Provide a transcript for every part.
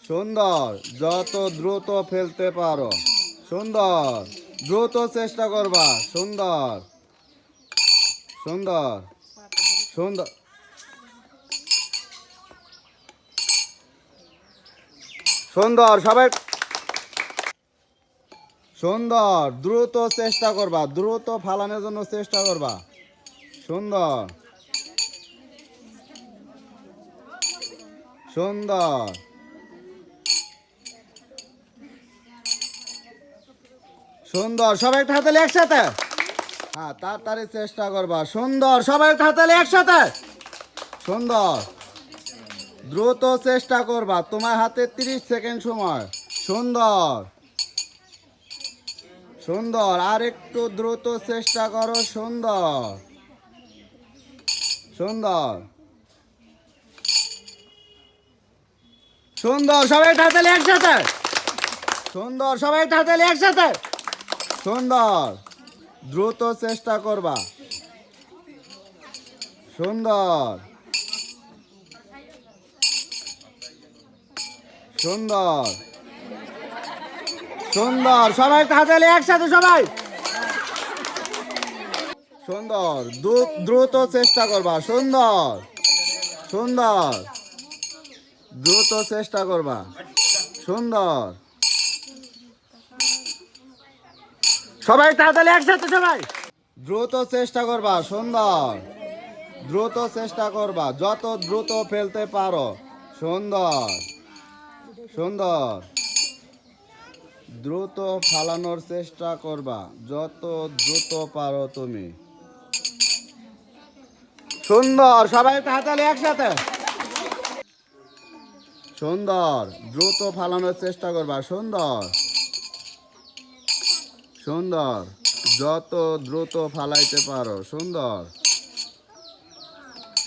সুন্দর, যত দ্রুত ফেলতে পারো। সুন্দর, দ্রুত চেষ্টা করবা। সুন্দর সুন্দর সুন্দর সুন্দর, সবাই সুন্দর, দ্রুত চেষ্টা করবা, দ্রুত ফালানোর জন্য চেষ্টা করবা। সুন্দর সুন্দর সুন্দর, সবাই একটু হাতালে একসাথে। হ্যাঁ, তাড়াতাড়ি চেষ্টা করবা। সুন্দর, সবাই একটু হাতালে একসাথে। সুন্দর, দ্রুত চেষ্টা করবা, তোমার হাতে 30 সেকেন্ড সময়। সুন্দর সুন্দর, আর একটু দ্রুত চেষ্টা করো। সুন্দর সুন্দর সুন্দর, সবাই একটু হাতালে একসাথে। সুন্দর, সবাই একটু হাতালে একসাথে। সুন্দর, দ্রুত চেষ্টা করবা। সুন্দর সুন্দর সুন্দর, সবাই একটু হাতালে একসাথে সবাই। সুন্দর, দ্রুত চেষ্টা করবা। সুন্দর সুন্দর, দ্রুত চেষ্টা করবা। সুন্দর, সবাই তাড়াতাড়ি একসাথে সবাই। দ্রুত চেষ্টা করবা। সুন্দর, দ্রুত চেষ্টা করবা, যত দ্রুত ফেলতে পারো। সুন্দর সুন্দর, দ্রুত ফালানোর চেষ্টা করবা, যত দ্রুত পারো তুমি। সুন্দর, সবাই তাড়াতাড়ি একসাথে। সুন্দর, দ্রুত ফালানোর চেষ্টা করবা। সুন্দর সুন্দর, যত দ্রুত ফালাইতে পারো। সুন্দর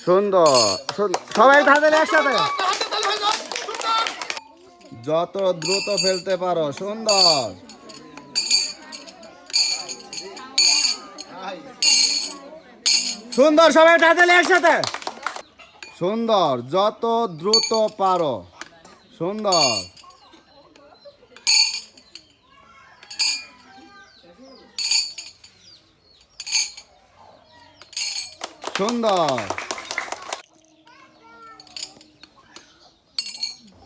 সুন্দর, সবাই তাড়াতাড়ি একসাথে। যত দ্রুত ফেলতে পারো। সুন্দর সুন্দর, সবাই তাড়াতাড়ি একসাথে। সুন্দর, যত দ্রুত পারো। সুন্দর সুন্দর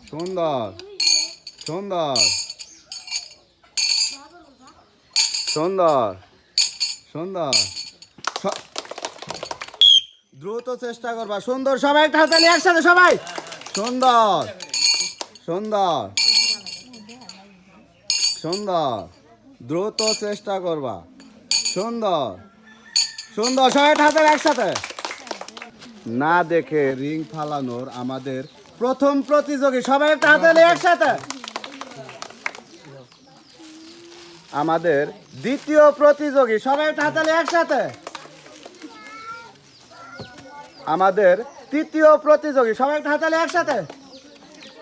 সুন্দর সুন্দর সুন্দর সুন্দর, দ্রুত চেষ্টা করবা। সুন্দর, সবাই একটা হাতালি একসাথে সবাই। সুন্দর সুন্দর সুন্দর, দ্রুত চেষ্টা করবা। সুন্দর সুন্দর, সবাই একটা হাতালি একসাথে। না দেখে রিং ফালানোর আমাদের প্রথম প্রতিযোগী, সবাই একটা হাতালি একসাথে। আমাদের দ্বিতীয় প্রতিযোগী, সবাই একটা হাতালি একসাথে। আমাদের তৃতীয় প্রতিযোগী, সবাই একটা হাতালি একসাথে।